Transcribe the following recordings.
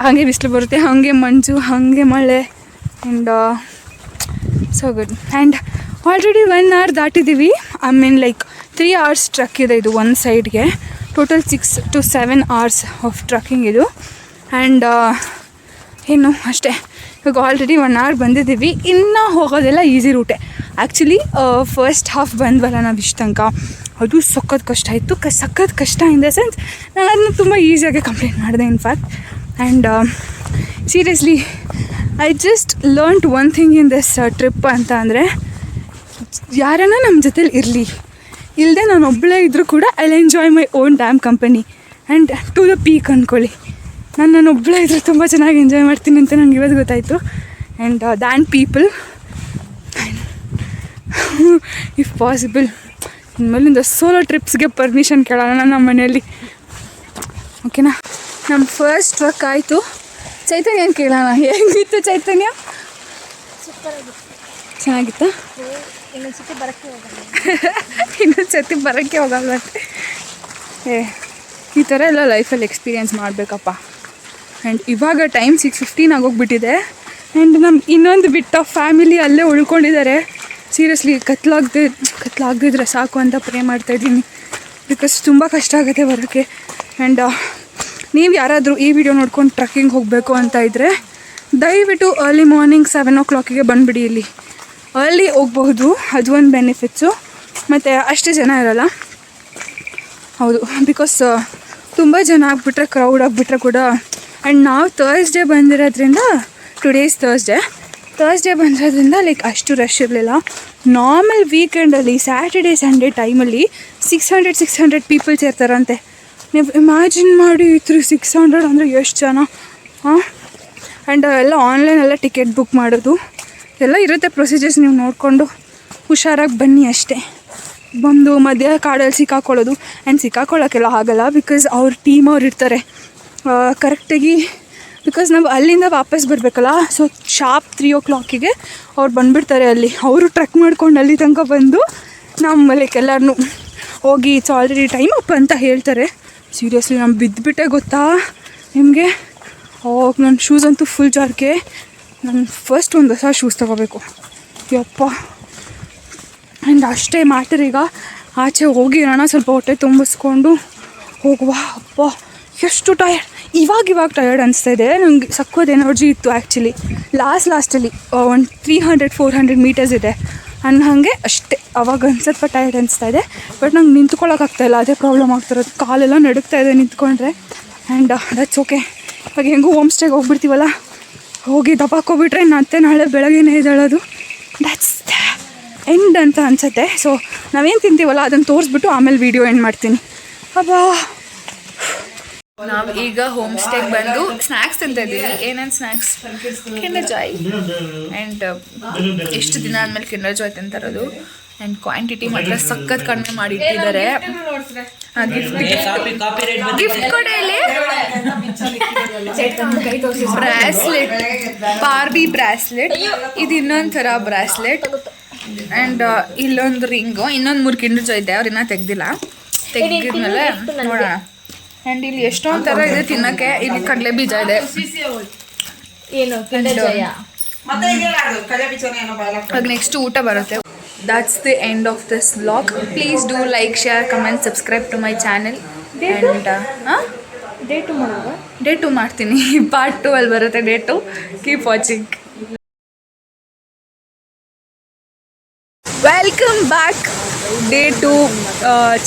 ಹಾಗೆ ಬಿಸಿಲು ಬರುತ್ತೆ, ಹಾಗೆ ಮಂಜು, ಹಾಗೆ ಮಳೆ. And so good. And already 1 hour ದಾಟಿದ್ದೀವಿ. I mean like 3 hours trek ಇದೆ ಇದು ಒಂದು ಸೈಡ್ಗೆ. Total 6 to 7 hours of trekking ಇದು. ಆ್ಯಂಡ್ ಏನು ಅಷ್ಟೇ, ಇವಾಗ ಆಲ್ರೆಡಿ 1 hour ಬಂದಿದ್ದೀವಿ. ಇನ್ನೂ ಹೋಗೋದೆಲ್ಲ ಈಸಿ ರೂಟೆ. ಆ್ಯಕ್ಚುಲಿ ಫಸ್ಟ್ ಹಾಫ್ ಬಂದ್ವಲ್ಲ ನಾವು ಇಷ್ಟು ತನಕ, ಅದು ಸಖತ್ ಕಷ್ಟ ಇತ್ತು. ಸಖತ್ ಕಷ್ಟ ಇನ್ ದ ಸೆನ್ಸ್ ನಾನು ಅದನ್ನ ತುಂಬ ಈಸಿಯಾಗಿ ಕಂಪ್ಲೀಟ್ ಮಾಡಿದೆ in fact. And seriously I just learned one thing in this trip ಅಂತ ಅಂದರೆ, ಯಾರನ್ನ ನಮ್ಮ ಜೊತೇಲಿ ಇಲ್ಲದೆ ನಾನು ಒಬ್ಬಳೇ ಇದ್ದರೂ ಕೂಡ I enjoy my own damn company and to the peak ಅಂದ್ಕೊಳ್ಳಿ. ನಾನು ಒಬ್ಬಳೇ ಇದ್ದರೆ ತುಂಬ ಚೆನ್ನಾಗಿ ಎಂಜಾಯ್ ಮಾಡ್ತೀನಿ ಅಂತ ನಂಗೆ ಇವತ್ತು ಗೊತ್ತಾಯಿತು. And then people if possible ಇನ್ಮೇಲಿಂದ ಸೋಲೋ ಟ್ರಿಪ್ಸ್ಗೆ ಪರ್ಮಿಷನ್ ಕೇಳೋಣ ನಮ್ಮ ಮನೆಯಲ್ಲಿ, ಓಕೆನಾ. ನಮ್ಮ ಫಸ್ಟ್ ಟ್ರಕ್ ಆಯಿತು. ಚೈತನ್ಯ ಕೇಳೋಣ, ಹೇಗಿತ್ತು ಚೈತನ್ಯ? ಚೆನ್ನಾಗಿತ್ತಾ? ಇನ್ನೊಂದು ಸತಿ ಬರೋಕ್ಕೆ ಹೋಗಲ್ವಂತೆ. ಈ ಥರ ಎಲ್ಲ ಲೈಫಲ್ಲಿ ಎಕ್ಸ್ಪೀರಿಯೆನ್ಸ್ ಮಾಡಬೇಕಪ್ಪ. ಆ್ಯಂಡ್ ಇವಾಗ ಟೈಮ್ 6:15 ಆಗೋಗ್ಬಿಟ್ಟಿದೆ. ಆ್ಯಂಡ್ ನಮ್ಮ ಇನ್ನೊಂದು ಬಿಟ್ ಆಫ್ ಫ್ಯಾಮಿಲಿ ಅಲ್ಲೇ ಉಳ್ಕೊಂಡಿದ್ದಾರೆ. ಸೀರಿಯಸ್ಲಿ ಕತ್ಲಾಗದಿದ್ರೆ ಸಾಕು ಅಂತ ಪ್ರೇ ಮಾಡ್ತಾಯಿದ್ದೀನಿ, ಬಿಕಾಸ್ ತುಂಬ ಕಷ್ಟ ಆಗುತ್ತೆ ಬರೋಕ್ಕೆ. ಆ್ಯಂಡ್ ನೀವು ಯಾರಾದರೂ ಈ ವಿಡಿಯೋ ನೋಡ್ಕೊಂಡು ಟ್ರಕ್ಕಿಂಗ್ ಹೋಗಬೇಕು ಅಂತ ಇದ್ದರೆ ದಯವಿಟ್ಟು ಅರ್ಲಿ ಮಾರ್ನಿಂಗ್ 7 o'clock ಬಂದುಬಿಡಿ. ಇಲ್ಲಿ ಅರ್ಲಿ ಹೋಗಬಹುದು, ಅದು ಒಂದು ಬೆನಿಫಿಟ್ಸು. ಮತ್ತು ಅಷ್ಟು ಜನ ಇರೋಲ್ಲ. ಹೌದು, ಬಿಕಾಸ್ ತುಂಬ ಜನ ಆಗಿಬಿಟ್ರೆ, ಕ್ರೌಡ್ ಆಗಿಬಿಟ್ರೆ ಕೂಡ. ಆ್ಯಂಡ್ ನಾವು ಥರ್ಸ್ಡೇ ಬಂದಿರೋದ್ರಿಂದ, ಟುಡೇ ಇಸ್ ಥರ್ಸ್ಡೇ ಬಂದಿರೋದ್ರಿಂದ ಲೈಕ್ ಅಷ್ಟು ರಶ್ ಇರಲಿಲ್ಲ. ನಾರ್ಮಲ್ ವೀಕೆಂಡಲ್ಲಿ ಸ್ಯಾಟರ್ಡೇ ಸಂಡೇ ಟೈಮಲ್ಲಿ 600 ಪೀಪಲ್ಸ್ ಇರ್ತಾರಂತೆ. ನೀವು ಇಮ್ಯಾಜಿನ್ ಮಾಡಿ, 600 ಅಂದರೆ ಎಷ್ಟು ಜನ. ಆ್ಯಂಡ್ ಎಲ್ಲ ಆನ್ಲೈನೆಲ್ಲ ಟಿಕೆಟ್ ಬುಕ್ ಮಾಡೋದು ಎಲ್ಲ ಇರುತ್ತೆ ಪ್ರೊಸೀಜರ್ಸ್. ನೀವು ನೋಡಿಕೊಂಡು ಹುಷಾರಾಗಿ ಬನ್ನಿ ಅಷ್ಟೇ. ಬಂದು ಮಧ್ಯ ಕಾಡಲ್ಲಿ ಸಿಕ್ಕಾಕೊಳ್ಳೋದು, ಆ್ಯಂಡ್ ಸಿಕ್ಕಾಕೊಳ್ಳೋಕ್ಕೆಲ್ಲ ಆಗಲ್ಲ, ಬಿಕಾಸ್ ಅವ್ರ ಟೀಮ್ ಅವ್ರು ಇರ್ತಾರೆ ಕರೆಕ್ಟಾಗಿ. ಬಿಕಾಸ್ ನಾವು ಅಲ್ಲಿಂದ ವಾಪಸ್ ಬರಬೇಕಲ್ಲ, ಸೊ ಶಾರ್ಪ್ 3 o'clock ಅವ್ರು ಬಂದುಬಿಡ್ತಾರೆ. ಅಲ್ಲಿ ಅವರು ಟ್ರಕ್ ಮಾಡ್ಕೊಂಡು ಅಲ್ಲಿ ತನಕ ಬಂದು ನಮ್ಮ ಲೈಕ್ ಎಲ್ಲರೂ ಹೋಗಿ ಇಟ್ಸ್ ಆಲ್ರೆಡಿ ಟೈಮ್ ಅಪ್ ಅಂತ ಹೇಳ್ತಾರೆ. ಸೀರಿಯಸ್ಲಿ ನಾನು ಬಿದ್ದುಬಿಟ್ಟೆ ಗೊತ್ತಾ ನಿಮಗೆ. ನನ್ನ ಶೂಸ್ ಅಂತೂ ಫುಲ್ ಜಾರ್ಕೆ. ನಾನು ಫಸ್ಟ್ ಒಂದು ಹೊಸ ಶೂಸ್ ತೊಗೋಬೇಕು ಯಪ್ಪ. ಆ್ಯಂಡ್ ಅಷ್ಟೇ ಮ್ಯಾಟರ್. ಈಗ ಆಚೆ ಹೋಗಿ ಇರೋಣ, ಸ್ವಲ್ಪ ಹೊಟ್ಟೆ ತುಂಬಿಸ್ಕೊಂಡು ಹೋಗುವ. ಅಪ್ಪ ಎಷ್ಟು ಟಯರ್ಡ್. ಇವಾಗ ಟಯರ್ಡ್ ಅನಿಸ್ತಾಯಿದೆ. ನನಗೆ ಸಕ್ಕತ್ ಎನರ್ಜಿ ಇತ್ತು ಆ್ಯಕ್ಚುಲಿ ಲಾಸ್ಟಲ್ಲಿ. ಒಂದು 300-400 meters ಇದೆ ಹಾಗೆ ಅಷ್ಟೇ. ಅವಾಗ ಒಂದು ಸ್ವಲ್ಪ ಟಯರ್ಡ್ ಅನಿಸ್ತಾಯಿದೆ. ಬಟ್ ನಂಗೆ ನಿಂತ್ಕೊಳ್ಳೋಕ್ಕಾಗ್ತಾಯಿಲ್ಲ, ಅದೇ ಪ್ರಾಬ್ಲಮ್ ಆಗ್ತಿರೋದು. ಕಾಲೆಲ್ಲ ನಡುಗ್ತಾಯಿದೆ ನಿಂತ್ಕೊಂಡ್ರೆ. And that's okay. ಇವಾಗ ಹೆಂಗೂ ಹೋಮ್ ಸ್ಟೇಗೆ ಹೋಗ್ಬಿಡ್ತೀವಲ್ಲ, ಹೋಗಿ ದಬ್ಬಾಕೋಗ್ಬಿಟ್ರೆ ಮತ್ತೆ ನಾಳೆ ಬೆಳಗ್ಗೆನೇ ಎದ್ದೇಳೋದು. ದ್ಯಾಟ್ಸ್ ಎಂಡ್ ಅಂತ ಅನಿಸುತ್ತೆ. ಸೊ ನಾವೇನು ತಿಂತೀವಲ್ಲ ಅದನ್ನು ತೋರಿಸ್ಬಿಟ್ಟು ಆಮೇಲೆ ವೀಡಿಯೋ ಎಂಡ್ ಮಾಡ್ತೀನಿ. ಅಬ್ಬಾ, ನಾವು ಈಗ ಹೋಮ್ ಸ್ಟೇಗೆ ಬಂದು ಸ್ನ್ಯಾಕ್ಸ್ ತಿಂತಾ ಇದ್ದೀವಿ. ಏನೇನು ಸ್ನ್ಯಾಕ್ಸ್? ಕಿಂಡರ್ ಜಾಯ್. ಆ್ಯಂಡ್ ಎಷ್ಟು ದಿನ ಆದಮೇಲೆ ಕಿಂಡರ್ ಜಾಯ್ ತಿಂತಾರೋದು. ಆ್ಯಂಡ್ ಕ್ವಾಂಟಿಟಿ ಮಾತ್ರ ಸಖತ್ ಕಡಿಮೆ ಮಾಡಿ ಇಟ್ಟಿದ್ದಾರೆ. ಗಿಫ್ಟ್ ಕೊಡಿ. ಇಲ್ಲಿ ಬ್ರಾಸ್ಲೆಟ್, ಬಾರ್ಬಿ ಬ್ರಾಸ್ಲೆಟ್. ಇದು ಇನ್ನೊಂದು ಥರ ಬ್ರಾಸ್ಲೆಟ್. ಆ್ಯಂಡ್ ಇಲ್ಲೊಂದು ರಿಂಗು, ಇನ್ನೊಂದು 3 ಕಿಂಡರ್ ಜಾಯ್ ಇದೆ. ಅವ್ರನ್ನ ತೆಗೆದಿದ್ಮೇಲೆ ನೋಡೋಣ. ಆ್ಯಂಡ್ ಇಲ್ಲಿ ಎಷ್ಟೊಂದು ಥರ ಇದೆ ತಿನ್ನೋಕ್ಕೆ. ಇಲ್ಲಿ ಕಡಲೆ ಬೀಜ ಇದೆ. ಇವಾಗ ನೆಕ್ಸ್ಟ್ ಊಟ ಬರುತ್ತೆ. That's the end of this vlog. Please do like, share, comment, subscribe to my channel. And day 2 ಮಾಡ್ತೀನಿ. ಪಾರ್ಟ್ 2 ಅಲ್ಲಿ ಬರುತ್ತೆ day 2. Keep watching. Welcome back day 2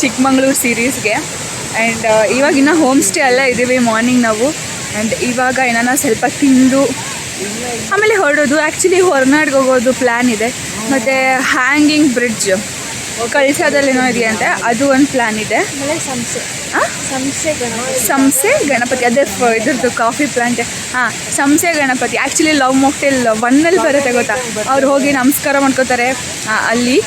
Chikmagalur ಸೀರೀಸ್ಗೆ. ಆ್ಯಂಡ್ ಇವಾಗಿನ ಹೋಮ್ ಸ್ಟೇ ಅಲ್ಲೇ ಇದ್ದೀವಿ ಮಾರ್ನಿಂಗ್ ನಾವು. ಆ್ಯಂಡ್ ಇವಾಗ ಏನಾನ ಸ್ವಲ್ಪ ತಿಂದು ಆಮೇಲೆ ಹೊರಡೋದು. ಆ್ಯಕ್ಚುಲಿ ಹೊರನಾಡಿಗೆ ಹೋಗೋದು ಪ್ಲ್ಯಾನ್ ಇದೆ. ಮತ್ತು ಹ್ಯಾಂಗಿಂಗ್ ಬ್ರಿಡ್ಜ್ ಕಳಸದಲ್ಲೇನೋ ಇದೆಯಂತೆ, ಅದು ಒಂದು ಪ್ಲ್ಯಾನ್ ಇದೆ. ಸಂಸೆ ಗಣಪತಿ, ಅದೇ ಇದ್ರದ್ದು coffee plant. Samse Ganapati actually love mocktail 1 ಬರುತ್ತೆ ಗೊತ್ತಾ. ಅವ್ರು ಹೋಗಿ ನಮಸ್ಕಾರ ಮಾಡ್ಕೋತಾರೆ ಅಲ್ಲಿ.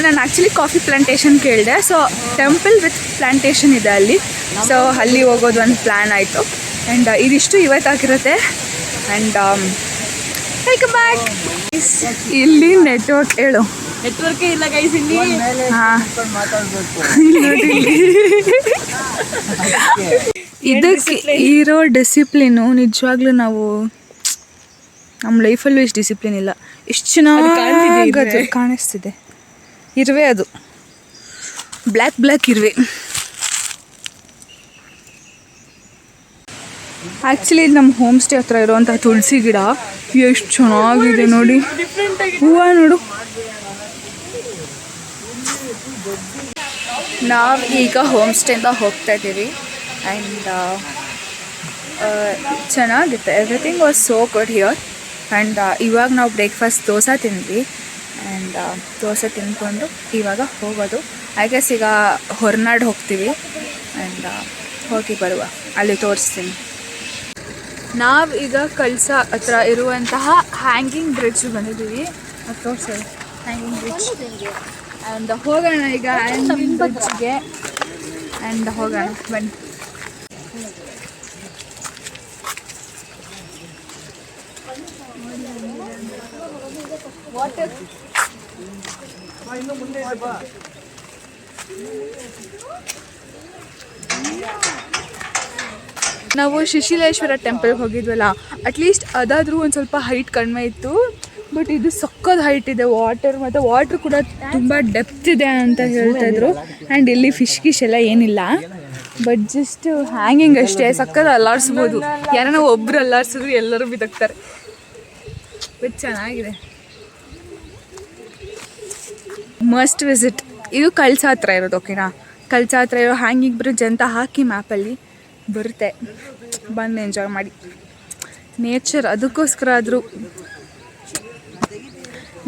ನಾನು ಆ್ಯಕ್ಚುಲಿ ಕಾಫಿ ಪ್ಲಾಂಟೇಶನ್ ಕೇಳಿದೆ. ಸೊ ಟೆಂಪಲ್ ವಿತ್ ಪ್ಲಾಂಟೇಶನ್ ಇದೆ ಅಲ್ಲಿ. ಸೊ ಅಲ್ಲಿ ಹೋಗೋದು ಒಂದು ಪ್ಲ್ಯಾನ್ ಆಯಿತು. ಆ್ಯಂಡ್ ಇದಿಷ್ಟು ಇವತ್ತಾಗಿರುತ್ತೆ. And welcome back. ಇಲ್ಲಿ ನೆಟ್ವರ್ಕ್ ಹೇಳು. ನೆಟ್ವರ್ಕೇ ಇಲ್ಲ ಗೈಸ್ ಇಲ್ಲಿ. ಇದಕ್ಕೆ ಇರೋ ಡಿಸಿಪ್ಲಿನು ನಿಜವಾಗ್ಲೂ ನಾವು ನಮ್ಮ ಲೈಫಲ್ಲೂ ಇಷ್ಟು ಡಿಸಿಪ್ಲಿನ್ ಇಲ್ಲ. ಇಷ್ಟು ಚೆನ್ನಾಗಿ ಕಾಣಿಸ್ತಿದೆ ಇರುವೆ, ಅದು ಬ್ಲ್ಯಾಕ್ ಇರುವೆ. ಆ್ಯಕ್ಚುಲಿ ನಮ್ಮ ಹೋಮ್ ಸ್ಟೇ ಹತ್ರ ಇರುವಂಥ ತುಳಸಿ ಗಿಡ ಎಷ್ಟು ಚೆನ್ನಾಗಿದೆ ನೋಡಿ, ಹೂವು ನೋಡು. ನಾವು ಈಗ ಹೋಮ್ ಸ್ಟೇಯಿಂದ ಹೋಗ್ತಾ ಇದ್ದೀವಿ ಆ್ಯಂಡ್ ಚೆನ್ನಾಗಿತ್ತು. Everything was so good here. And ಇವಾಗ ನಾವು ಬ್ರೇಕ್ಫಾಸ್ಟ್ ದೋಸೆ ತಿಂದ್ವಿ ಆ್ಯಂಡ್ ದೋಸೆ ತಿಂದ್ಕೊಂಡು ಇವಾಗ ಹೋಗೋದು. ಐ ಗೆಸ್ ಈಗ ಹೊರನಾಡು ಹೋಗ್ತೀವಿ ಆ್ಯಂಡ್ ಹೋಗಿ ಬರುವ, ಅಲ್ಲಿ ತೋರಿಸ್ತೀನಿ. ನಾವು ಈಗ ಕಳಸ ಹತ್ರ ಇರುವಂತಹ ಹ್ಯಾಂಗಿಂಗ್ ಬ್ರಿಡ್ಜ್ ಬಂದಿದ್ದೀವಿ. ಅದು ತೋರಿಸೋದು ಹ್ಯಾಂಗಿಂಗ್ ಬ್ರಿಡ್ಜ್. ಆ್ಯಂಡ್ ಹೋಗೋಣ ಈಗ ಹ್ಯಾಂಗಿಂಗ್ ಬ್ರಿಡ್ಜ್ಗೆ ಆ್ಯಂಡ್ ಹೋಗೋಣ ಬನ್ನಿ. ವಾಟರ್ ನಾವು ಶಿಶಿಲೇಶ್ವರ ಟೆಂಪಲ್ಗೆ ಹೋಗಿದ್ವಲ್ಲ, ಅಟ್ಲೀಸ್ಟ್ ಅದಾದರೂ ಒಂದು ಸ್ವಲ್ಪ ಹೈಟ್ ಕಡಿಮೆ ಇತ್ತು. ಬಟ್ ಇದು ಸಕ್ಕದ ಹೈಟ್ ಇದೆ. ವಾಟರ್ ಕೂಡ ತುಂಬ ಡೆಪ್ತ್ ಇದೆ ಅಂತ ಹೇಳ್ತಾಯಿದ್ರು. ಆ್ಯಂಡ್ ಇಲ್ಲಿ ಫಿಶ್ ಎಲ್ಲ ಏನಿಲ್ಲ, ಬಟ್ ಜಸ್ಟ್ ಹ್ಯಾಂಗಿಂಗ್ ಅಷ್ಟೇ. ಸಕ್ಕದ ಅಲ್ಲಾಡಿಸ್ಬೋದು, ಯಾರನ್ನ ಒಬ್ಬರು ಅಲ್ಲಾಡಿಸಿದ್ರು ಎಲ್ಲರೂ ಬಿದ್ದಕ್ತಾರೆ. ಬಟ್ ಚೆನ್ನಾಗಿದೆ, ಮಸ್ಟ್ ವಿಸಿಟ್. ಇದು ಕಳಸ ಹತ್ರ ಇರೋದು, ಓಕೆನಾ? ಕಳಸ ಹತ್ರ ಇರೋ ಹ್ಯಾಂಗಿಂಗ್ ಬ್ರಿಡ್ಜ್ ಅಂತ ಹಾಕಿ ಮ್ಯಾಪಲ್ಲಿ ಬರುತ್ತೆ, ಬಂದು ಎಂಜಾಯ್ ಮಾಡಿ. ನೇಚರ್ ಅದಕ್ಕೋಸ್ಕರ ಆದರೂ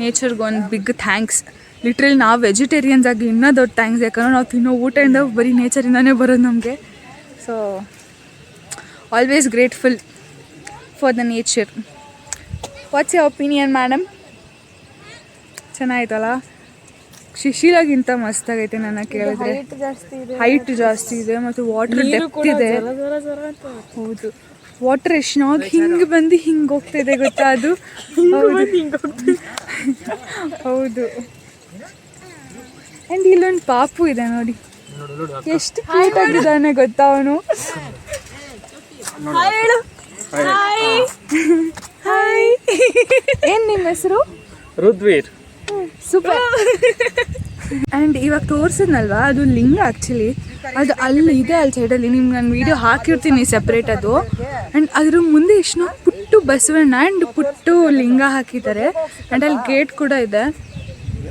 ನೇಚರ್ಗೊಂದು ಬಿಗ್ ಥ್ಯಾಂಕ್ಸ್. ಲಿಟ್ರಲಿ ನಾವು ವೆಜಿಟೇರಿಯನ್ಸ್ ಆಗಿ ಇನ್ನೂ ದೊಡ್ಡ ಥ್ಯಾಂಕ್ಸ್, ಯಾಕಂದ್ರೆ ನಾವು ತಿನ್ನೋ ಊಟದಿಂದ ಬರೀ ನೇಚರಿಂದನೇ ಬರೋದು ನಮಗೆ. So always grateful for the nature. What's your opinion madam? ಚೆನ್ನಾಗಿತ್ತಲ್ಲ? ಶಿಶಿಲಾಗಿಂತ ಮಸ್ತಾಗೈತೆ ನನ್ನ ಕೇಳಿದ್ರೆ. ಹೈಟ್ ಜಾಸ್ತಿ ಇದೆ ಮತ್ತು ವಾಟರ್ ಡೆಪ್ತ್ ಇದೆ. ಹೌದು, ವಾಟರ್ ಎಷ್ಟು ಚೆನ್ನಾಗಿ ಹಿಂಗೆ ಬಂದು ಹಿಂಗೆ ಹೋಗ್ತಿದೆ ಗೊತ್ತಾ? ಅದು ಹೌದು. ಆ್ಯಂಡ್ ಇಲ್ಲೊಂದು ಪಾಪು ಇದೆ ನೋಡಿ, ಎಷ್ಟು ಕ್ಯೂಟ್ ಆಗಿದ್ದಾನೆ ಗೊತ್ತಾ ಅವನು. ಹಾಯ್, ಏನು ನಿಮ್ಮ ಹೆಸರು? ರುದ್ವೀರ್. ಸೂಪರ್. ಆ್ಯಂಡ್ ಇವಾಗ ತೋರಿಸಿದ್ನಲ್ವಾ, ಅದು ಲಿಂಗ. ಆ್ಯಕ್ಚುಲಿ ಅದು ಅಲ್ಲಿ ಇದೆ, ಅಲ್ಲಿ ಸೈಡಲ್ಲಿ. ನಿಮ್ಗೆ ನಾನು ವೀಡಿಯೋ ಹಾಕಿರ್ತೀನಿ ಸೆಪ್ರೇಟ್ ಅದು. ಆ್ಯಂಡ್ ಅದ್ರ ಮುಂದೆ ಎಷ್ಟು ಪುಟ್ಟು ಬಸವಣ್ಣ ಆ್ಯಂಡ್ ಪುಟ್ಟು ಲಿಂಗ ಹಾಕಿದ್ದಾರೆ. ಆ್ಯಂಡ್ ಅಲ್ಲಿ ಗೇಟ್ ಕೂಡ ಇದೆ.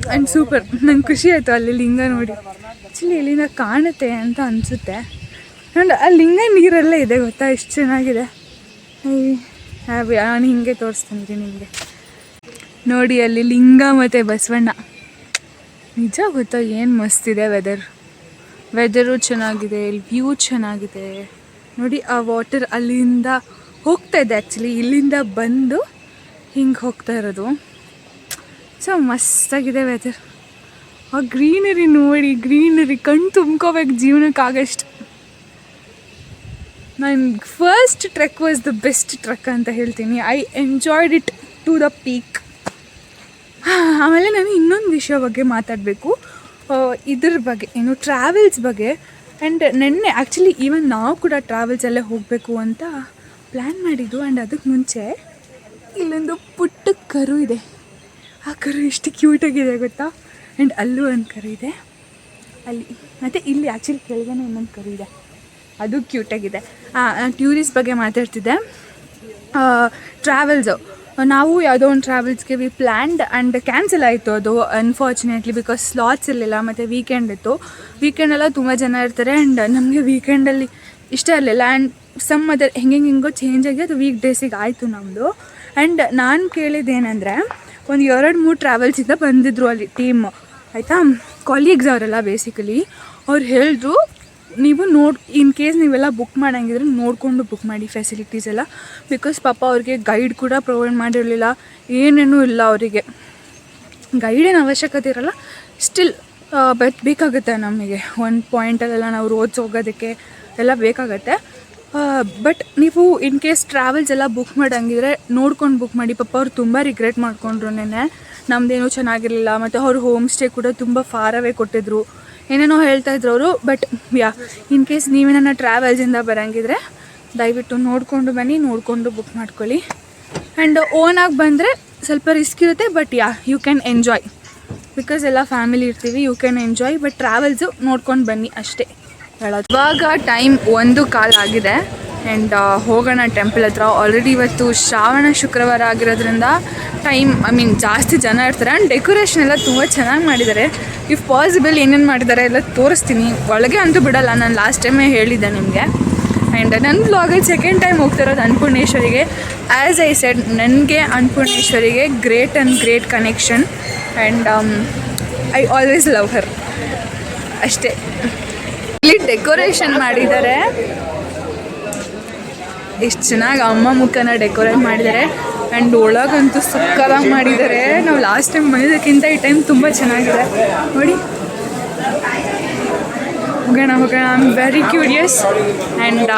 ಆ್ಯಂಡ್ ಸೂಪರ್, ನಂಗೆ ಖುಷಿ ಆಯಿತು ಅಲ್ಲಿ ಲಿಂಗ ನೋಡಿ. ಆ್ಯಕ್ಚುಲಿ ಇಲ್ಲಿಂದ ಕಾಣುತ್ತೆ ಅಂತ ಅನಿಸುತ್ತೆ. ಆ್ಯಂಡ್ ಆ ಲಿಂಗ ನೀರಲ್ಲೇ ಇದೆ ಗೊತ್ತಾ, ಎಷ್ಟು ಚೆನ್ನಾಗಿದೆ. ನಾನು ಹಿಂಗೆ ತೋರಿಸ್ತೀನಿ ನಿಮಗೆ ನೋಡಿ, ಅಲ್ಲಿ ಲಿಂಗ ಮತ್ತು ಬಸವಣ್ಣ. ನಿಜ ಗೊತ್ತಾ, ಏನು ಮಸ್ತಿದೆ ವೆದರು ಚೆನ್ನಾಗಿದೆ, ಇಲ್ಲಿ ವ್ಯೂ ಚೆನ್ನಾಗಿದೆ ನೋಡಿ. ಆ ವಾಟರ್ ಅಲ್ಲಿಂದ ಹೋಗ್ತಾ ಇದೆ, ಆ್ಯಕ್ಚುಲಿ ಇಲ್ಲಿಂದ ಬಂದು ಹಿಂಗೆ ಹೋಗ್ತಾ ಇರೋದು. ಸೊ ಮಸ್ತಾಗಿದೆ ವೆದರ್. ಆ ಗ್ರೀನರಿ ನೋಡಿ, ಗ್ರೀನರಿ ಕಣ್ಣು ತುಂಬ್ಕೋಬೇಕು ಜೀವನಕ್ಕಾಗಷ್ಟು. ನನ್ನ first trek was the best trek ಅಂತ ಹೇಳ್ತೀನಿ. I enjoyed it to the peak. ಆಮೇಲೆ ನಾನು ಇನ್ನೊಂದು ವಿಷಯ ಬಗ್ಗೆ ಮಾತಾಡಬೇಕು, ಇದ್ರ ಬಗ್ಗೆ, ಏನು ಟ್ರಾವೆಲ್ಸ್ ಬಗ್ಗೆ. ಆ್ಯಂಡ್ ನೆನ್ನೆ ಆ್ಯಕ್ಚುಲಿ ಈವನ್ ನಾವು ಕೂಡ ಟ್ರಾವೆಲ್ಸಲ್ಲೇ ಹೋಗಬೇಕು ಅಂತ ಪ್ಲ್ಯಾನ್ ಮಾಡಿದ್ದು. ಆ್ಯಂಡ್ ಅದಕ್ಕೆ ಮುಂಚೆ ಇಲ್ಲೊಂದು ಪುಟ್ಟ ಕರು ಇದೆ. ಆ ಕರು ಎಷ್ಟು ಕ್ಯೂಟಾಗಿದೆ ಗೊತ್ತಾ. ಆ್ಯಂಡ್ ಅಲ್ಲೂ ಒಂದು ಕರು ಇದೆ ಅಲ್ಲಿ, ಮತ್ತು ಇಲ್ಲಿ ಆ್ಯಕ್ಚುಲಿ ಕೆಳಗಡೆ ಇನ್ನೊಂದು ಕರು ಇದೆ, ಅದು ಕ್ಯೂಟಾಗಿದೆ. ಟ್ಯೂರಿಸ್ಟ್ ಬಗ್ಗೆ ಮಾತಾಡ್ತಿದ್ದೆ. ಟ್ರಾವೆಲ್ಸು ನಾವು ಯಾವುದೋ ಒಂದು ಟ್ರಾವೆಲ್ಸ್ಗೆ ವಿ ಪ್ಲ್ಯಾನ್ಡ್ ಆ್ಯಂಡ್ ಕ್ಯಾನ್ಸಲ್ ಆಯಿತು ಅದು ಅನ್ಫಾರ್ಚುನೇಟ್ಲಿ, ಬಿಕಾಸ್ ಸ್ಲಾಟ್ಸ್ ಇರಲಿಲ್ಲ ಮತ್ತು ವೀಕೆಂಡ್ ಇತ್ತು. ವೀಕೆಂಡೆಲ್ಲ ತುಂಬ ಜನ ಇರ್ತಾರೆ ಆ್ಯಂಡ್ ನಮಗೆ ವೀಕೆಂಡಲ್ಲಿ ಇಷ್ಟ ಇರಲಿಲ್ಲ. ಆ್ಯಂಡ್ ಸಮ್ ಅದರ್ ಹೆಂಗೋ ಚೇಂಜ್ ಆಗಿ ಅದು ವೀಕ್ ಡೇಸಿಗೆ ಆಯಿತು ನಮ್ಮದು. ಆ್ಯಂಡ್ ನಾನು ಕೇಳಿದ್ದೇನೆಂದರೆ, ಒಂದು 2-3 ಟ್ರಾವೆಲ್ಸಿಂದ ಬಂದಿದ್ದರು ಅಲ್ಲಿ ಟೀಮ್, ಆಯಿತಾ, ಕಾಲೀಗ್ಸ್ ಅವರೆಲ್ಲ ಬೇಸಿಕಲಿ. ಅವ್ರು ಹೇಳಿದ್ರು, ನೀವು ಇನ್ ಕೇಸ್ ನೀವೆಲ್ಲ ಬುಕ್ ಮಾಡೋಂಗಿದ್ರೆ ನೋಡಿಕೊಂಡು ಬುಕ್ ಮಾಡಿ ಫೆಸಿಲಿಟೀಸ್ ಎಲ್ಲ. ಬಿಕಾಸ್ ಪಾಪ ಅವ್ರಿಗೆ ಗೈಡ್ ಕೂಡ ಪ್ರೊವೈಡ್ ಮಾಡಿರಲಿಲ್ಲ, ಏನೇನೂ ಇಲ್ಲ ಅವರಿಗೆ. ಗೈಡೇನು ಅವಶ್ಯಕತೆ ಇರೋಲ್ಲ, ಸ್ಟಿಲ್ ಬೇಕಾಗುತ್ತೆ ನಮಗೆ ಒಂದು ಪಾಯಿಂಟಲ್ಲೆಲ್ಲ ನಾವು ರೋಡ್ಸ್ ಹೋಗೋದಕ್ಕೆ ಎಲ್ಲ ಬೇಕಾಗತ್ತೆ. ಬಟ್ ನೀವು ಇನ್ ಕೇಸ್ ಟ್ರಾವೆಲ್ಸ್ ಎಲ್ಲ ಬುಕ್ ಮಾಡೋಂಗಿದ್ರೆ ನೋಡ್ಕೊಂಡು ಬುಕ್ ಮಾಡಿ. ಪಾಪ ಅವ್ರು ತುಂಬ ರಿಗ್ರೆಟ್ ಮಾಡ್ಕೊಂಡ್ರು. ನೆನ್ನೆ ನಮ್ಮದೇನೂ ಚೆನ್ನಾಗಿರಲಿಲ್ಲ, ಮತ್ತು ಅವ್ರು ಹೋಮ್ ಸ್ಟೇ ಕೂಡ ತುಂಬ ಫಾರ್ ಅವೇ ಕೊಟ್ಟಿದ್ರು. ಏನೇನೋ ಹೇಳ್ತಾ ಇದ್ರು ಅವರು. ಬಟ್ ಇನ್ ಕೇಸ್ ನೀವೇನ ಟ್ರಾವೆಲ್ಸಿಂದ ಬರೋಂಗಿದ್ರೆ ದಯವಿಟ್ಟು ನೋಡಿಕೊಂಡು ಬನ್ನಿ, ನೋಡಿಕೊಂಡು ಬುಕ್ ಮಾಡ್ಕೊಳ್ಳಿ. ಆ್ಯಂಡ್ ಓನಾಗಿ ಬಂದರೆ ಸ್ವಲ್ಪ ರಿಸ್ಕ್ ಇರುತ್ತೆ, but you can enjoy because ಎಲ್ಲ ಫ್ಯಾಮಿಲಿ ಇರ್ತೀವಿ, you can enjoy. But travels ನೋಡ್ಕೊಂಡು ಬನ್ನಿ ಅಷ್ಟೇ ಹೇಳೋದು. ಇವಾಗ ಟೈಮ್ 1:15 ಆಗಿದೆ ಆ್ಯಂಡ್ ಹೋಗೋಣ ಟೆಂಪಲ್ ಹತ್ರ. ಆಲ್ರೆಡಿ ಇವತ್ತು ಶ್ರಾವಣ ಶುಕ್ರವಾರ ಆಗಿರೋದ್ರಿಂದ ಜಾಸ್ತಿ ಜನ ಇರ್ತಾರೆ. ಆ್ಯಂಡ್ ಡೆಕೋರೇಷನ್ ಎಲ್ಲ ತುಂಬ ಚೆನ್ನಾಗಿ ಮಾಡಿದ್ದಾರೆ. ಇಫ್ ಪಾಸಿಬಲ್ ಏನೇನು ಮಾಡಿದ್ದಾರೆ ಎಲ್ಲ ತೋರಿಸ್ತೀನಿ. ಒಳಗೆ ಅಂತೂ ಬಿಡಲ್ಲ, ನಾನು ಲಾಸ್ಟ್ ಟೈಮೇ ಹೇಳಿದ್ದೆ ನಿಮಗೆ. ಆ್ಯಂಡ್ ನನ್ನ ವ್ಲಾಗಲ್ಲಿ ಸೆಕೆಂಡ್ ಟೈಮ್ ಹೋಗ್ತಿರೋದು ಅನ್ನಪೂರ್ಣೇಶ್ವರಿಗೆ. ಆ್ಯಸ್ ಐ ಸೆಡ್, ನನಗೆ ಅನ್ನಪೂರ್ಣೇಶ್ವರಿಗೆ great connection and I always love her ಅಷ್ಟೇ. ಇಲ್ಲಿ ಡೆಕೋರೇಷನ್ ಮಾಡಿದ್ದಾರೆ, ಎಷ್ಟು ಚೆನ್ನಾಗಿ ಅಮ್ಮ ಮುಖನ ಡೆಕೋರೇಟ್ ಮಾಡಿದ್ದಾರೆ. ಆ್ಯಂಡ್ ಒಳಗಂತೂ ಸಕ್ಕತ್ತಾಗಿ ಮಾಡಿದ್ದಾರೆ. ನಾವು ಲಾಸ್ಟ್ ಟೈಮ್ ಬಂದಿದ್ದಕ್ಕಿಂತ ಈ ಟೈಮ್ ತುಂಬ ಚೆನ್ನಾಗಿದೆ ನೋಡಿ. ಹೋಗೋಣ I am very curious. And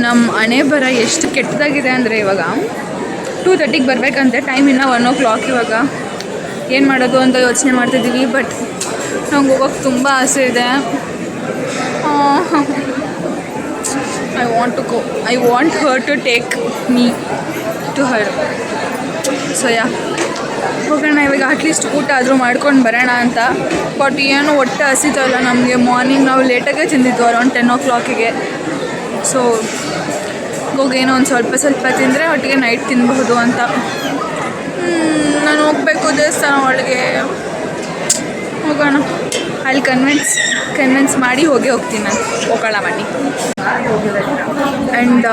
ನಮ್ಮ ಹಣೆ ಬರ ಎಷ್ಟು ಕೆಟ್ಟದಾಗಿದೆ ಅಂದರೆ ಇವಾಗ 2:30ಗೆ ಬರಬೇಕಂತೆ, ಟೈಮ್ ಇನ್ನೂ 1 o'clock. ಇವಾಗ ಏನು ಮಾಡೋದು ಅಂತ ಯೋಚನೆ ಮಾಡ್ತಿದ್ದೀವಿ. ಬಟ್ ನಂಗೆ ಹೋಗೋಕ್ಕೆ ತುಂಬ ಆಸೆ ಇದೆ. I want her to take me to her. So ಹೋಗೋಣ ಇವಾಗ. ಅಟ್ಲೀಸ್ಟ್ ಊಟ ಆದರೂ ಮಾಡ್ಕೊಂಡು ಬರೋಣ ಅಂತ. ಬಟ್ ಏನು ಹೊಟ್ಟೆ ಹಸಿತಾ ಇಲ್ಲ ನಮಗೆ. ಮಾರ್ನಿಂಗ್ ನಾವು ಲೇಟಾಗೇ ತಿಂದಿದ್ದು, ಅರೌಂಡ್ 10 o'clockಗೆ. ಸೊ ಹೋಗೇನೋ ಒಂದು ಸ್ವಲ್ಪ ತಿಂದರೆ ಒಟ್ಟಿಗೆ ನೈಟ್ ತಿನ್ನಬಹುದು ಅಂತ. ನಾನು ಹೋಗಬೇಕು ದೇವಸ್ಥಾನ ಒಳಗೆ. ಹೋಗೋಣ, ಅಲ್ಲಿ ಕನ್ವಿನ್ಸ್ ಮಾಡಿ ಹೋಗ್ತೀನಿ ನಾನು. ಹೋಗೋಣ ಬನ್ನಿ. ಆ್ಯಂಡ್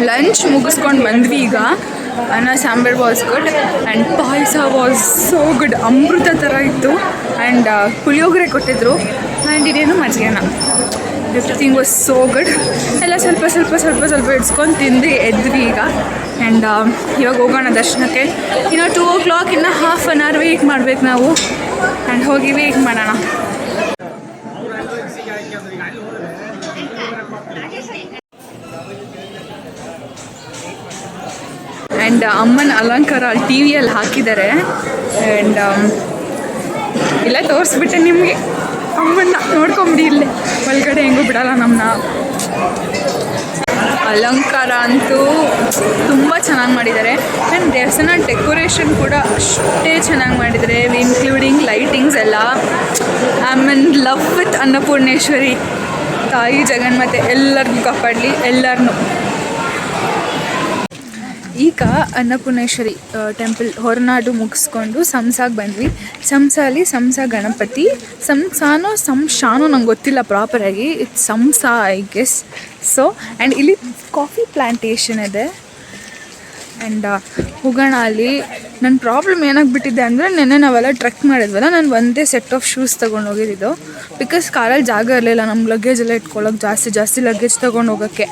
ಲಂಚ್ ಮುಗಿಸ್ಕೊಂಡು ಬಂದ್ವಿ ಈಗ. ಅನ್ನ sambar was good and payasa was so good, ಅಮೃತ ಥರ ಇತ್ತು. ಆ್ಯಂಡ್ ಪುಳಿಯೋಗರೆ ಕೊಟ್ಟಿದ್ರು ಆ್ಯಂಡ್ ಇದೇನು ಮಜ್ಜಿಗೆನ. Everything was so good. ಎಲ್ಲ ಸ್ವಲ್ಪ ಇಡ್ಸ್ಕೊಂಡು ತಿಂದು ಎದ್ವಿ ಈಗ. ಆ್ಯಂಡ್ ಇವಾಗ ಹೋಗೋಣ ದರ್ಶನಕ್ಕೆ. ಇನ್ನು 2 o'clock, ಇನ್ನು ಹಾಫ್ ಆನ್ ಅವರ್ ವೆಯ್ಟ್ ಮಾಡ್ಬೇಕು ನಾವು. ಆ್ಯಂಡ್ ಹೋಗಿ ವೆಯ್ಟ್ ಮಾಡೋಣ. ಆ್ಯಂಡ್ ಅಮ್ಮನ ಅಲಂಕಾರ ಅಲ್ಲಿ ಟಿ ವಿಯಲ್ಲಿ ಹಾಕಿದ್ದಾರೆ. ಆ್ಯಂಡ್ ಇಲ್ಲ ತೋರಿಸ್ಬಿಟ್ಟೆ ನಿಮಗೆ. ಅಮ್ಮನ್ನ ನೋಡ್ಕೊಂಬಿಡಿ, ಇಲ್ಲೇ ಒಳಗಡೆ ಹೆಂಗೂ ಬಿಡಲ್ಲ ನಮ್ಮನ್ನ. ಅಲಂಕಾರ ಅಂತೂ ತುಂಬ ಚೆನ್ನಾಗಿ ಮಾಡಿದ್ದಾರೆ. ಆ್ಯಂಡ್ ದೇವಸ್ಥಾನ ಡೆಕೋರೇಷನ್ ಕೂಡ ಅಷ್ಟೇ ಚೆನ್ನಾಗಿ ಮಾಡಿದ್ದಾರೆ, ಇನ್ಕ್ಲೂಡಿಂಗ್ ಲೈಟಿಂಗ್ಸ್ ಎಲ್ಲ. I am love with Annapoorneshwari. ತಾಯಿ ಜಗನ್ಮಾತೆ ಎಲ್ಲರಿಗೂ ಕಾಪಾಡಲಿ ಎಲ್ಲರನ್ನೂ. ಈಗ ಅನ್ನಪೂರ್ಣೇಶ್ವರಿ ಟೆಂಪಲ್ ಹೊರನಾಡು ಮುಗಿಸ್ಕೊಂಡು ಸಂಸಾಗೆ ಬಂದ್ವಿ. ಸಂಸಾ ಗಣಪತಿ, ಸಂಶಾನೋ ನಂಗೆ ಗೊತ್ತಿಲ್ಲ ಪ್ರಾಪರಾಗಿ, ಇಟ್ಸ್ ಸಂಸಾ ಐ ಗೆಸ್. ಸೊ ಆ್ಯಂಡ್ ಇಲ್ಲಿ ಕಾಫಿ ಪ್ಲ್ಯಾಂಟೇಷನ್ ಇದೆ. ಆ್ಯಂಡ್ ಹೋಗೋಣ ಅಲ್ಲಿ. ನನ್ನ ಪ್ರಾಬ್ಲಮ್ ಏನಾಗ್ಬಿಟ್ಟಿದೆ ಅಂದರೆ, ನೆನ್ನೆ ನಾವೆಲ್ಲ ಟ್ರೆಕ್ ಮಾಡಿದ್ವಲ್ಲ, ನಾನು ಒಂದೇ ಸೆಟ್ ಆಫ್ ಶೂಸ್ ತೊಗೊಂಡು ಹೋಗಿದ್ದು. ಬಿಕಾಸ್ ಕಾರಲ್ಲಿ ಜಾಗ ಇರಲಿಲ್ಲ ನಮ್ಮ ಲಗೇಜ್ ಎಲ್ಲ ಇಟ್ಕೊಳ್ಳೋಕೆ, ಜಾಸ್ತಿ ಲಗೇಜ್ ತೊಗೊಂಡು ಹೋಗೋಕ್ಕೆ.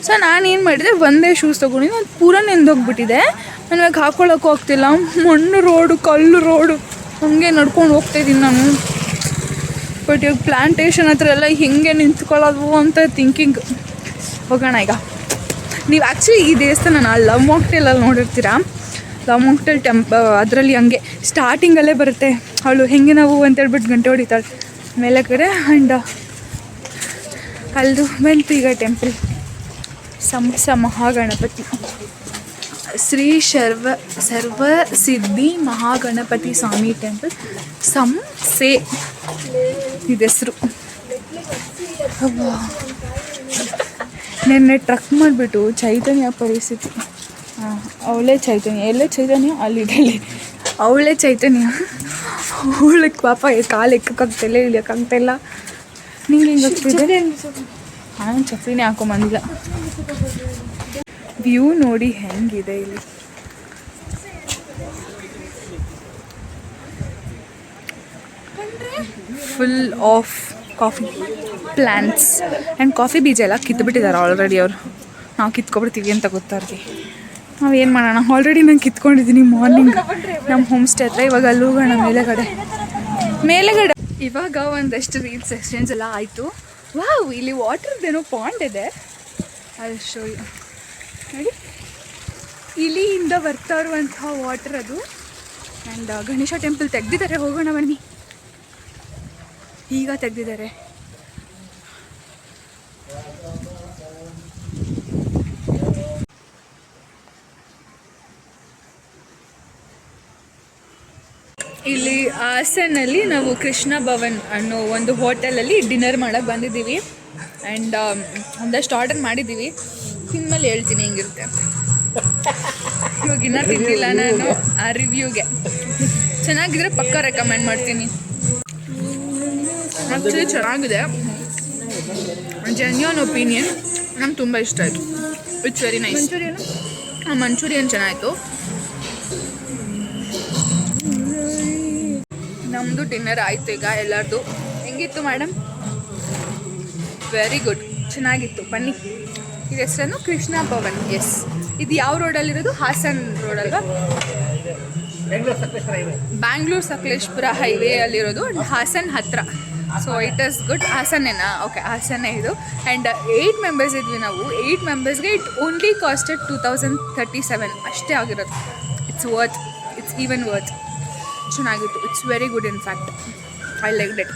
ಸೊ ನಾನೇನು ಮಾಡಿದೆ, ಒಂದೇ ಶೂಸ್ ತೊಗೊಂಡಿದ್ದು, ಅದು ಪೂರ ನೆಂದೋಗ್ಬಿಟ್ಟಿದೆ. ನಾನು ಇವಾಗ ಹಾಕ್ಕೊಳ್ಳೋಕ್ಕೂ ಆಗ್ತಿಲ್ಲ. ಮಣ್ಣು ರೋಡು, ಕಲ್ಲು ರೋಡು, ಹಾಗೆ ನಡ್ಕೊಂಡು ಹೋಗ್ತಾಯಿದ್ದೀನಿ ನಾನು. ಬಟ್ ಇವಾಗ ಪ್ಲ್ಯಾಂಟೇಷನ್ ಹತ್ರ ಎಲ್ಲ ಹೆಂಗೆ ನಿಂತ್ಕೊಳ್ಳೋದು ಅಂತ ಥಿಂಕಿಂಗ್. ಹೋಗೋಣ ಈಗ. ನೀವು ಆ್ಯಕ್ಚುಲಿ ಈ ದೇವಸ್ಥಾನ ಲವ್ ಮಾಕ್ಟೇಲಲ್ಲಿ ನೋಡಿರ್ತೀರಾ. ಲವ್ ಮಾಕ್ಟೇಲ್ ಅದರಲ್ಲಿ ಹಂಗೆ ಸ್ಟಾರ್ಟಿಂಗಲ್ಲೇ ಬರುತ್ತೆ ಅವಳು ಹೆಂಗೆ ನಾವು ಅಂತೇಳ್ಬಿಟ್ಟು ಗಂಟೆ ಹೊಡಿತಾಳೆ ಮೇಲೆ ಕಡೆ. ಆ್ಯಂಡ್ ಅಲ್ಲದು ಬಂತು ಈಗ ಟೆಂಪಲ್. ಸಂಸ ಮಹಾಗಣಪತಿ, ಶ್ರೀ ಸರ್ವ ಸಿದ್ಧಿ ಮಹಾಗಣಪತಿ ಸ್ವಾಮಿ ಟೆಂಪಲ್, ಸಂಸೆ ಇದು ಹೆಸರು. ನೆನ್ನೆ ಟ್ರಕ್ ಮಾಡಿಬಿಟ್ಟು ಚೈತನ್ಯ ಪರಿಸ್ಥಿತಿ. ಅವಳೇ ಚೈತನ್ಯ, ಎಲ್ಲೇ ಚೈತನ್ಯ ಅಲ್ಲಿದೆ, ಅವಳೇ ಚೈತನ್ಯ. ಅವಳಿಗೆ ಪಾಪ ಕಾಲು ಎಕ್ಕೋಕ್ಕಾಗ್ತಿಲ್ಲ, ಇಳಿಯೋಕ್ಕಾಗ್ತಾಯಿಲ್ಲ. ನಿಂಗೆ ಹಿಂಗೆ ಆಗ್ತಿದೆ. ನಾನು ಚಪ್ಲಿನೇ ಹಾಕೊಂಬಂದಿಲ್ಲ. ವ್ಯೂ ನೋಡಿ ಹೆಂಗಿದೆ ಇಲ್ಲಿ. Full of coffee plants and coffee ಬೀಜ ಎಲ್ಲ ಕಿತ್ಬಿಟ್ಟಿದ್ದಾರೆ ಆಲ್ರೆಡಿ ಅವರು. ನಾವು ಕಿತ್ಕೊಬಿಡ್ತೀವಿ ಅಂತ ಗೊತ್ತಾರ್ತಿ. ನಾವು ಏನು ಮಾಡೋಣ, ಆಲ್ರೆಡಿ ನಾನು ಕಿತ್ಕೊಂಡಿದ್ದೀನಿ ಮಾರ್ನಿಂಗ್ ನಮ್ಮ ಹೋಮ್ ಸ್ಟೇ ಹತ್ರ. ಇವಾಗ ಅಲ್ಲಿ ಹೋಗೋಣ ಮೇಲೆಗಡೆ. ಇವಾಗ ಒಂದಷ್ಟು ರೀಲ್ಸ್ ಎಕ್ಸ್ಚೇಂಜ್ ಎಲ್ಲ ಆಯಿತು. ವಾವ್, ಇಲ್ಲಿ ವಾಟರ್ದೇನೋ ಪಾಂಡ್ ಇದೆ, ಅದು ಶೋ ನೋಡಿ. ಇಲಿಯಿಂದ ಬರ್ತಾ ಇರುವಂಥ ವಾಟರ್ ಅದು. ಆ್ಯಂಡ್ ಗಣೇಶ ಟೆಂಪಲ್ ತೆಗ್ದಿದ್ದಾರೆ, ಹೋಗೋಣ ಬನ್ನಿ. ಈಗ ತೆಗ್ದಿದ್ದಾರೆ. ಇಲ್ಲಿ ಹಾಸನಲ್ಲಿ ನಾವು ಕೃಷ್ಣ ಭವನ್ ಅನ್ನೋ ಒಂದು ಹೋಟೆಲಲ್ಲಿ ಡಿನ್ನರ್ ಮಾಡೋಕ್ಕೆ ಬಂದಿದ್ದೀವಿ. ಆ್ಯಂಡ್ ಒಂದಷ್ಟು ಆರ್ಡರ್ ಮಾಡಿದ್ದೀವಿ. ತಿಂದ್ಮೇಲೆ ಹೇಳ್ತೀನಿ ಹೆಂಗಿರುತ್ತೆ ಅಂತ. ಇವಾಗ ಇನ್ನೂ ತಿಂದಿಲ್ಲ ನಾನು. ಆ ರಿವ್ಯೂಗೆ ಚೆನ್ನಾಗಿದ್ರೆ ಪಕ್ಕ ರೆಕಮೆಂಡ್ ಮಾಡ್ತೀನಿ. ಆ್ಯಕ್ಚುಲಿ ಚೆನ್ನಾಗಿದೆ, ಜೆನ್ಯೂನ್ ಒಪಿನಿಯನ್. ನಂಗೆ ತುಂಬ ಇಷ್ಟ ಆಯಿತು. It's very nice. ಮಂಚೂರಿಯನ್ ಚೆನ್ನಾಯಿತು. ನಮ್ಮದು ಡಿನ್ನರ್ ಆಯಿತು ಈಗ ಎಲ್ಲರದು. ಹೆಂಗಿತ್ತು ಮೇಡಮ್? ವೆರಿ ಗುಡ್, ಚೆನ್ನಾಗಿತ್ತು. ಬನ್ನಿ. ಇದು ಹೆಸರನ್ನು ಕೃಷ್ಣ ಭವನ್. ಎಸ್, ಇದು ಯಾವ ರೋಡಲ್ಲಿರೋದು? ಹಾಸನ್ ರೋಡ್ ಅಲ್ವಾ? ಬ್ಯಾಂಗ್ಳೂರು ಸಕಲೇಶ್ಪುರ ಹೈವೇ ಅಲ್ಲಿರೋದು. ಆ್ಯಂಡ್ ಹಾಸನ್ ಹತ್ರ. So it is good. ಹಾಸನ್ನೇನಾ? ಓಕೆ, ಹಾಸನ್ನೇ ಇದು. ಆ್ಯಂಡ್ 8 ಮೆಂಬರ್ಸ್ ಇದ್ವಿ ನಾವು. 8 ಮೆಂಬರ್ಸ್ಗೆ ಇಟ್ ಓನ್ಲಿ ಕಾಸ್ಟೆಡ್ 2037 ಅಷ್ಟೇ ಆಗಿರೋದು. It's worth. It's even worth. ಚೆನ್ನಾಗಿತ್ತು. It's very good. In fact I like it.